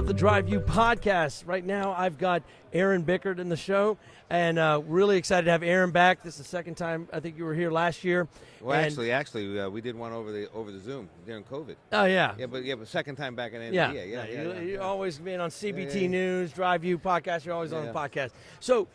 of the Drive You podcast. Right now, I've got Aaron Bickart in the show, and really excited to have Aaron back. This is the second time. I think you were here last year. Well, actually, we did one over the Zoom during COVID. Oh yeah. But second time back in the You're always being on CBT News, Drive You podcast. You're always on the podcast. So,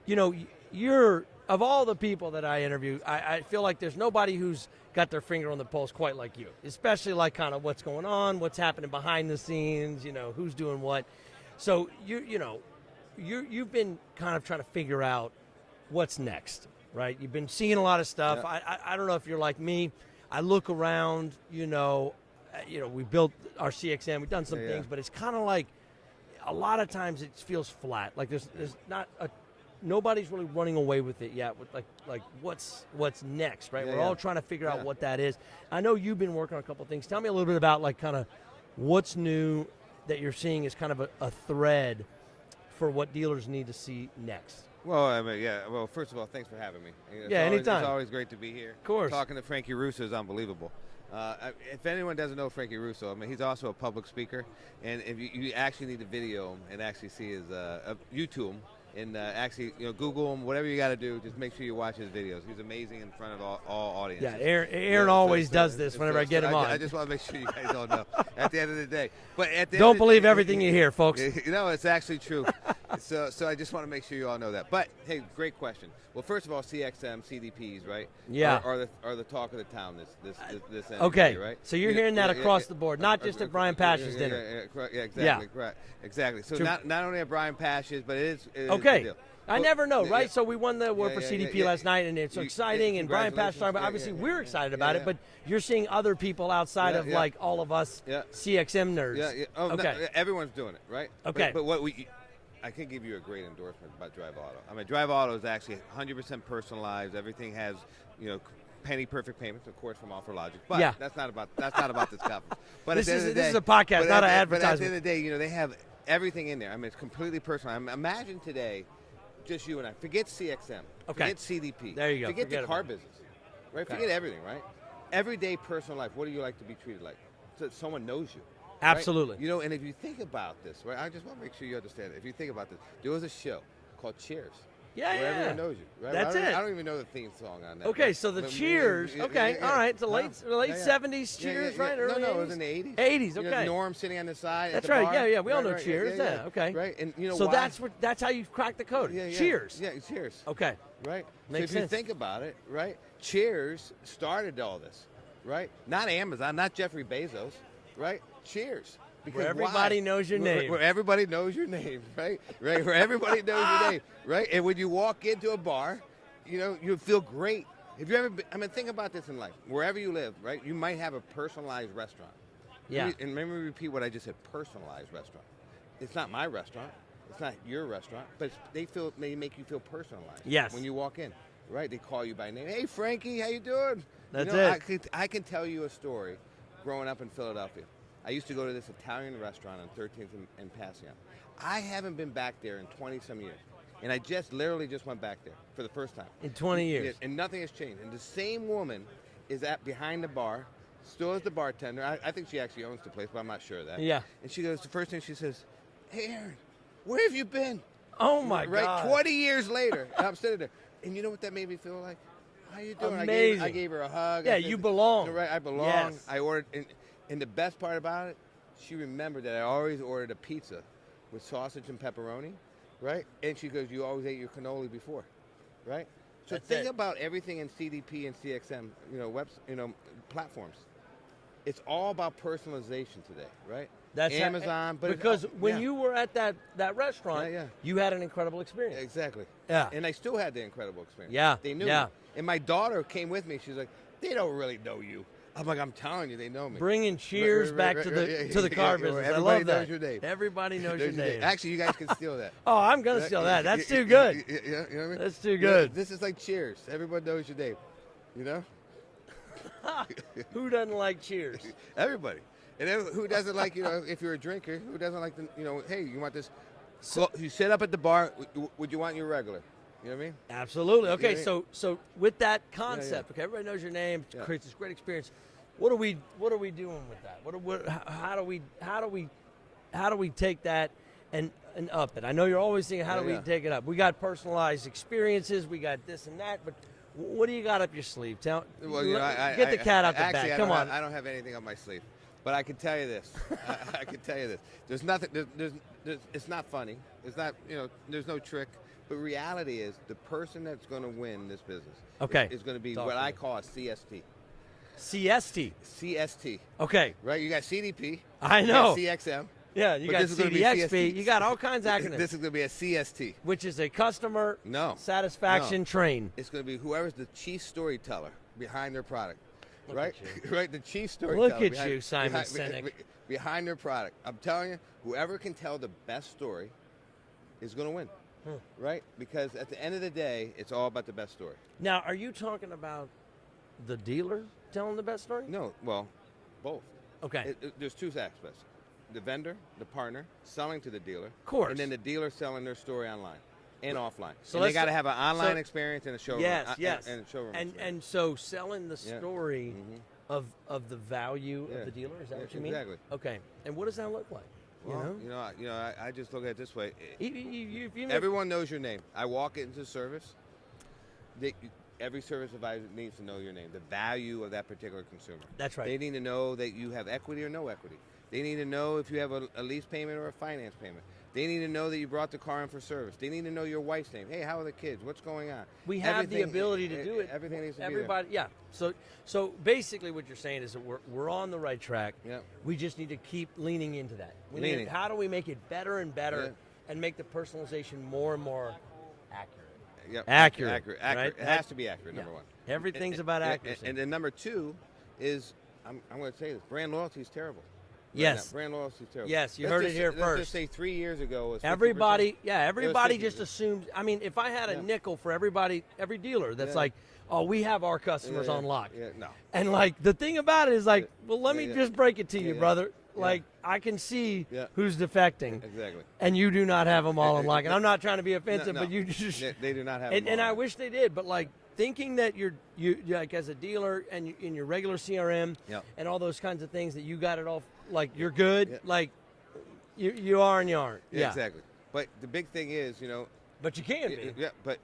you're of all the people that I interview, I feel like there's nobody who's got their finger on the pulse quite like you, especially like kind of what's going on, what's happening behind the scenes, who's doing what. So you've been kind of trying to figure out what's next, right? You've been seeing a lot of stuff. Yeah. I don't know if you're like me. I look around, we built our CXM, we've done some things, but it's kind of like a lot of times it feels flat. Like there's not nobody's really running away with it yet. With like what's next, right? We're all trying to figure out what that is. I know you've been working on a couple of things. Tell me a little bit about like kind of what's new that you're seeing as kind of a thread for what dealers need to see next. Well, Well, first of all, thanks for having me. Anytime. It's always great to be here. Of course. Talking to Frankie Russo is unbelievable. If anyone doesn't know Frankie Russo, he's also a public speaker, and if you actually need to video him and actually see his YouTube him. And actually, Google him, whatever you got to do, just make sure you watch his videos. He's amazing in front of all audiences. Yeah, Aaron always does this whenever I get him on. I just want to make sure you guys all know at the end of the day. But don't believe everything you hear, folks. It's actually true. So I just want to make sure you all know that. But, hey, great question. Well, first of all, CXM, CDPs, right? Yeah. Are the talk of the town this end okay. Of the day, right? So you're hearing that across the board, not just at Brian Pash's dinner. Yeah, exactly. Yeah. Exactly. So not only at Brian Pash's, but it is okay. a deal. I never know, right? So we won the award for CDP last night, and it's exciting, and Brian Pash talking about obviously we're excited about it, but you're seeing other people outside of like all of us CXM nerds. Yeah. Oh, okay. No, everyone's doing it, right? Okay. But I can give you a great endorsement about Drive Auto. Drive Auto is actually 100% personalized. Everything has, penny perfect payments, of course, from OfferLogic. But that's not about this conference. But this is a podcast, not an advertisement. But at the end of the day, they have everything in there. It's completely personal. Imagine today, just you and I. Forget CXM. Okay. Forget CDP. There you go. Forget the car business. Right? Forget everything, right? Everyday personal life. What do you like to be treated like? So that someone knows you. Absolutely. Right? And if you think about this, right? I just want to make sure you understand it. If you think about this, there was a show called Cheers. Yeah, where everyone knows you. Right? That's it. I don't even know the theme song on that. Okay, so the Cheers. Okay, all right. So late 70s Cheers, right? Early No, 80s? it was in the 80s. 80s, okay. Norm sitting on the side. That's at the right. bar. Yeah. We all know Cheers. Yeah. Okay. Right. And so why? that's how you crack the code. Cheers. Yeah, Cheers. Okay. Right. Makes so if sense. you think about it, right? Cheers started all this, right? Not Amazon, not Jeffrey Bezos, right? Cheers. Because where everybody knows your name. Where everybody knows your name, right? Right. Where everybody knows your name, right? And when you walk into a bar, you feel great. If you ever been, think about this in life. Wherever you live, right? You might have a personalized restaurant. Yeah. And let me repeat what I just said, personalized restaurant. It's not my restaurant. It's not your restaurant. But they make you feel personalized. Yes. When you walk in, right? They call you by name. Hey, Frankie, how you doing? That's it. I can tell you a story growing up in Philadelphia. I used to go to this Italian restaurant on 13th and Passion. I haven't been back there in 20-some years. And I literally just went back there for the first time. In 20 years. And nothing has changed. And the same woman is behind the bar, still is the bartender. I think she actually owns the place, but I'm not sure of that. Yeah. And she goes, the first thing she says, hey, Aaron, where have you been? Oh, my God. God. 20 years later. And I'm sitting there. And you know what that made me feel like? How you doing? Amazing. I gave her a hug. Yeah, you belong. Right, I belong. Yes. I ordered, and the best part about it, she remembered that I always ordered a pizza with sausage and pepperoni, right? And she goes, you always ate your cannoli before, right? So think about everything in CDP and CXM, platforms. It's all about personalization today, right? That's Amazon, but because when you were at that restaurant, you had an incredible experience. Exactly. Yeah. And I still had the incredible experience. Yeah. They knew me. And my daughter came with me. She's like, they don't really know you. I'm like, I'm telling you, they know me. Bringing Cheers back to the car business. I love that. Everybody knows your name. Everybody knows your name. Actually, you guys can steal that. Oh, I'm going to steal that. That's too good. You know what I mean? That's too good. This is like Cheers. Everybody knows your name. You know? Who doesn't like Cheers? Everybody. And who doesn't like, if you're a drinker, who doesn't like, hey, you want this? So, you sit up at the bar, would you want your regular? You know what I mean? Absolutely. Okay, so with that concept, okay, everybody knows your name, it creates this great experience. What are we doing with that? do we take that and up it? I know you're always thinking, how do we take it up? We got personalized experiences, we got this and that, but what do you got up your sleeve? Get the cat out the bag. Come on. I don't have anything up my sleeve, but I can tell you this. I can tell you this. There's nothing. There's it's not funny. It's not. There's no trick. But reality is, the person that's going to win this business is going to be what I call a CST. CST. CST. Okay. Right. You got CDP. I know. You got CXM. Yeah, you got CDXP. You got all kinds of acronyms. This is going to be a CST. Which is a customer satisfaction train. It's going to be whoever's the chief storyteller behind their product. Right? Right? The chief storyteller. Look at you, Simon Sinek. Behind their product. I'm telling you, whoever can tell the best story is going to win. Right? Because at the end of the day, it's all about the best story. Now, are you talking about the dealer telling the best story? No, well, both. Okay. There's two aspects. The vendor, the partner, selling to the dealer. Of course. And then the dealer selling their story online and offline. So and they got to have an online experience and a showroom. Yes. And a showroom and so selling the story of the value of the dealer, is that what you mean? Exactly. Okay. And what does that look like? Well, I just look at it this way. Everyone knows your name. I walk into service. Every service advisor needs to know your name, the value of that particular consumer. That's right. They need to know that you have equity or no equity. They need to know if you have a lease payment or a finance payment. They need to know that you brought the car in for service. They need to know your wife's name. Hey, how are the kids? What's going on? We have the ability to do it. Everything needs to Everybody, be there. yeah. So basically what you're saying is that we're on the right track. Yeah. We just need to keep leaning into that. How do we make it better and better and make the personalization more and more accurate? Yep. Accurate. Right? It has to be accurate, number one. Everything's about accuracy. And then number two is, I'm going to say this, brand loyalty is terrible. Yes. Brand loyalty is terrible. Yes, you heard it here first. Let's just say 3 years ago was 50%. Everybody just assumes. I mean, if I had a nickel for every dealer that's like, oh, we have our customers on lock. Yeah, no. And like the thing about it is like, well, let me just break it to you, brother. Like I can see who's defecting. Exactly. And you do not have them all on lock. And I'm not trying to be offensive, but you just they do not have. And I wish they did, but like thinking that you like as a dealer and in your regular CRM and all those kinds of things that you got it all like you're good, like you are and you aren't. Yeah, exactly. But the big thing is, But you can be. Yeah, but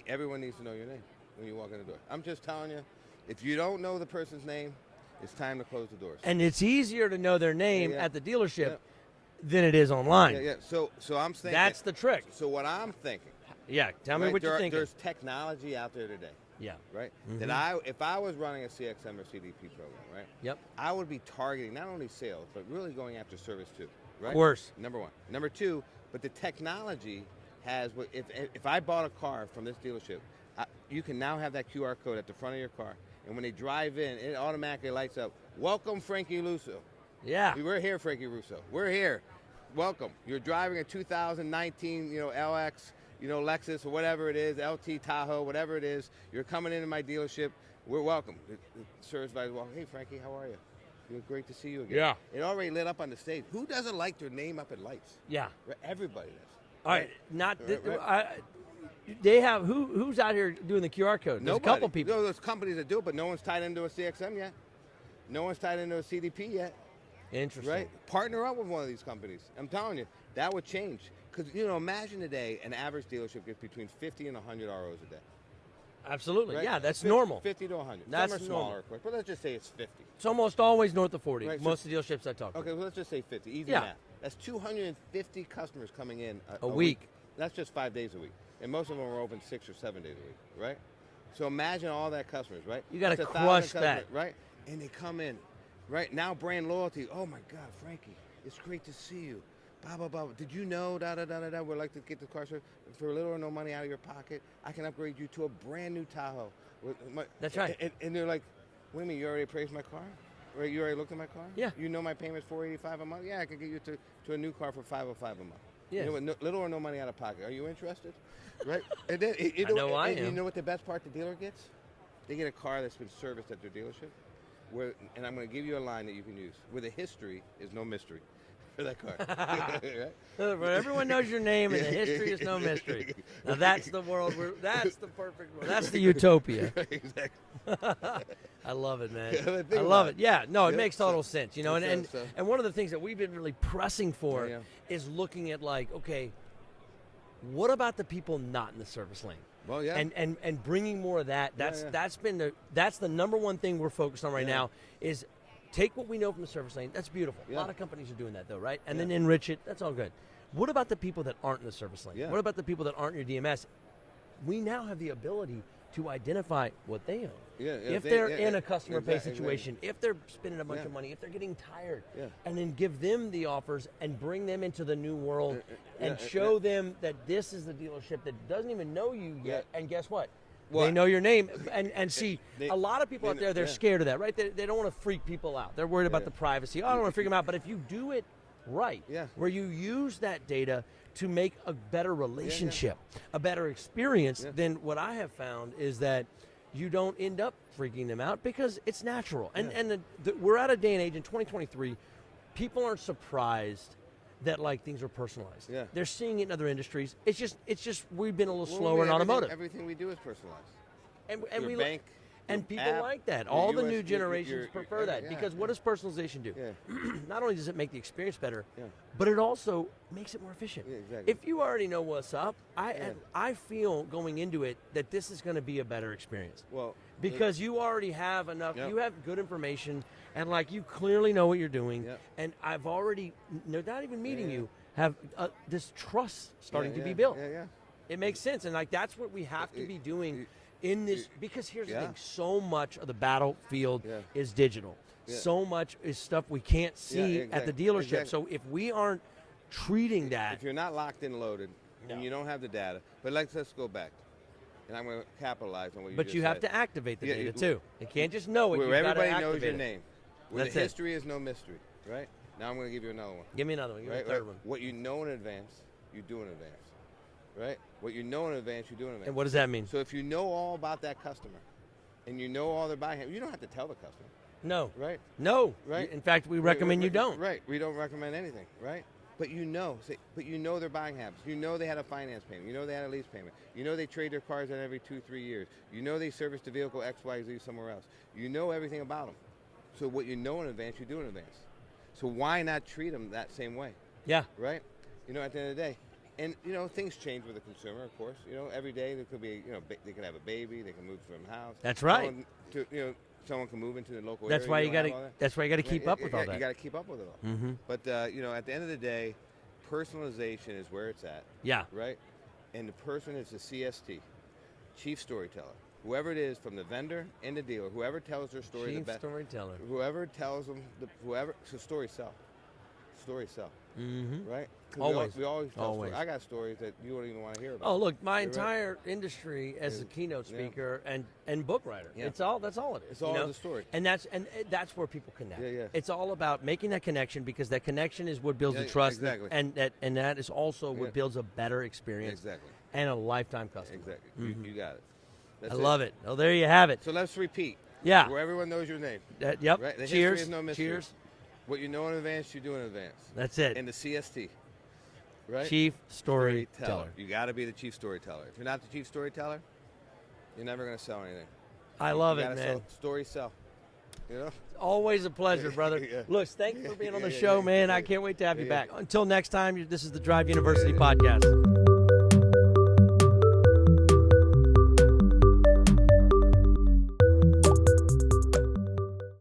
everyone needs to know your name when you walk in the door. I'm just telling you, if you don't know the person's name, it's time to close the doors. And it's easier to know their name at the dealership than it is online. Yeah. So I'm thinking that's the trick. So what I'm thinking. Yeah, tell me what you're thinking. There's technology out there today. Yeah. Right? That if I was running a CXM or CDP program, right? Yep. I would be targeting not only sales, but really going after service too. Right? Of course. Number one. Number two, but the technology has, if I bought a car from this dealership, you can now have that QR code at the front of your car. And when they drive in, it automatically lights up, welcome Frankie Russo. Yeah. We're here, Frankie Russo. We're here. Welcome. You're driving a 2019, LX, Lexus or whatever it is, LT Tahoe, whatever it is. You're coming into my dealership. We're welcome. The service advisor walks, hey, Frankie, how are you? Great to see you again. Yeah. It already lit up on the stage. Who doesn't like their name up in lights? Yeah. Everybody does. All right. They have who's out here doing the QR code? There's a couple people. No, there's companies that do it, but no one's tied into a CXM yet. No one's tied into a CDP yet. Interesting. Right? Partner up with one of these companies. I'm telling you, that would change. Because, imagine today an average dealership gets between 50 and 100 ROs a day. Absolutely. Right? Yeah, that's normal. 50 to 100. That's Some are smaller, of course, but let's just say it's 50. It's almost always north of 40. Right, most of the dealerships I talk to. Okay, well, let's just say 50. Easy math. That's 250 customers coming in a week. That's just 5 days a week. And most of them are open 6 or 7 days a week, right? So imagine all that customers, right? You got to crush that. Right? And they come in, right? Now brand loyalty. Oh, my God, Frankie, it's great to see you. Blah, blah, blah. Did you know, da-da-da-da-da, we'd like to get the car service for little or no money out of your pocket. I can upgrade you to a brand new Tahoe. That's right. And they're like, wait a minute, you already appraised my car? Right? You already looked at my car? Yeah. You know my payment's $485 a month? Yeah, I can get you to a new car for $505 a month. Yes. Little or no money out of pocket. Are you interested? Right? And then, I know I am. You know what the best part the dealer gets? They get a car that's been serviced at their dealership. And I'm going to give you a line that you can use. Where the history is no mystery. for that car. Where everyone knows your name and the history is no mystery. Now that's the world. That's the perfect world. That's the utopia. Exactly. I love it, man. Yeah, I love it. Yeah, no, it Yeah, makes total sense. You know, and so. one of the things that we've been really pressing for Yeah. is looking at like, okay, what about the people not in the service lane? Well, yeah. And bringing more of that. That's Yeah. that's the number one thing we're focused on right Yeah. now is take what we know from the service lane. That's beautiful. Yeah. A lot of companies are doing that though, right? And Yeah. then enrich it. That's all good. What about the people that aren't in the service lane? Yeah. What about the people that aren't in your DMS? We now have the ability to identify what they own. Yeah, if they're in a customer pay situation, if they're spending a bunch Yeah. of money, if they're getting tired, Yeah. and then give them the offers and bring them into the new world and yeah, show them that this is the dealership that doesn't even know you yet. Yeah. And guess what? What? They know your name. And see, They- a lot of people out there, they're yeah. scared of that, right? They don't want to freak people out. They're worried about Yeah. the privacy. Oh, I don't want to freak them out. But if you do it right, Yeah. where you use that data to make a better relationship, a better experience, Yeah. then what I have found is that you don't end up freaking them out because it's natural. And Yeah. we're at a day and age in 2023, people aren't surprised that like things are personalized. Yeah. They're seeing it in other industries. It's just we've been a little Well, slower in automotive. Everything we do is personalized. And Your we bank, and your people app, like that. your All the US new generations prefer that yeah, because what yeah. does personalization do? Yeah. Not only does it make the experience better, Yeah. but it also makes it more efficient. Yeah, exactly. If you already know what's up, Yeah. I feel going into it that this is going to be a better experience. Well, Because you already have enough, Yep. you have good information, and like you clearly know what you're doing. Yep. And I've already, not even meeting Yeah. you, have this trust starting to be yeah, built. Yeah, yeah. It makes sense, and like that's what we have to be doing in this. Because here's the Yeah. thing: so much of the battlefield Yeah. is digital. Yeah. So much is stuff we can't see at the dealership. exactly. So if we aren't treating that, If you're not locked and loaded, No. and you don't have the data, but let's go back, and I'm going to capitalize on what you but just you have said. to activate the Yeah, data you- too. You can't just know it. Where You've gotta everybody knows activate your it. name. Where That's the it. history is no mystery, right? Now I'm going to give you another one. Give me another one. Give me Right, a third right? one. What you know in advance, you do in advance, right? What you know in advance, you do in advance. And what does that mean? So if you know all about that customer, and you know all their buying habits, you don't have to tell the customer, No. right? No. Right. In fact, we recommend you don't. Right. We don't recommend anything, right? But you know their buying habits. You know they had a finance payment. You know they had a lease payment. You know they trade their cars in every 2-3 years. You know they service the vehicle XYZ somewhere else. You know everything about them. So what you know in advance, you do in advance. So why not treat them that same way, Yeah. right? You know, at the end of the day. And, you know, things change with the consumer, of course. You know, every day there could be, you know, they could have a baby, they can move from a house. That's right. Someone can move into the local That's area. why you you don't got have all to. that. That's why you got to keep up with all You that. got to keep up with it all. Mm-hmm. But, you know, at the end of the day, personalization is where it's at, Yeah. right? And the person is the CST, chief storyteller. Whoever it is, from the vendor and the dealer, whoever tells their story the Chief best. storyteller. Whoever tells them, so stories sell. Stories sell, Mm-hmm. right? 'Cause Always. We always tell Always. stories. I got stories that you don't even want to hear about. Oh, look, my You're right. entire industry as a Yeah. keynote Yeah. speaker and book writer. Yeah. That's all it is. It's all you know? the story. And that's where people connect. Yeah, yeah. It's all about making that connection because that connection is what builds Yeah, the trust, exactly. and that is also what Yeah. builds a better experience Exactly. and a lifetime customer. Exactly. Mhm. You got it. That's I love it. Oh, there you have it. So let's repeat. Yeah. Where everyone knows your name. Yep. Right? The Cheers. history is no mystery. Cheers. What you know in advance, you do in advance. That's it. And the CST. Right? Chief storyteller. You got to be the chief storyteller. If you're not the chief storyteller, you're never going to sell anything. I love You it, gotta man. Stories sell. You know? Always a pleasure, brother. Yeah. Look, thanks for being on the Yeah, show, yeah, man. yeah. I can't wait to have you Yeah. back. Until next time, this is the Drive University podcast.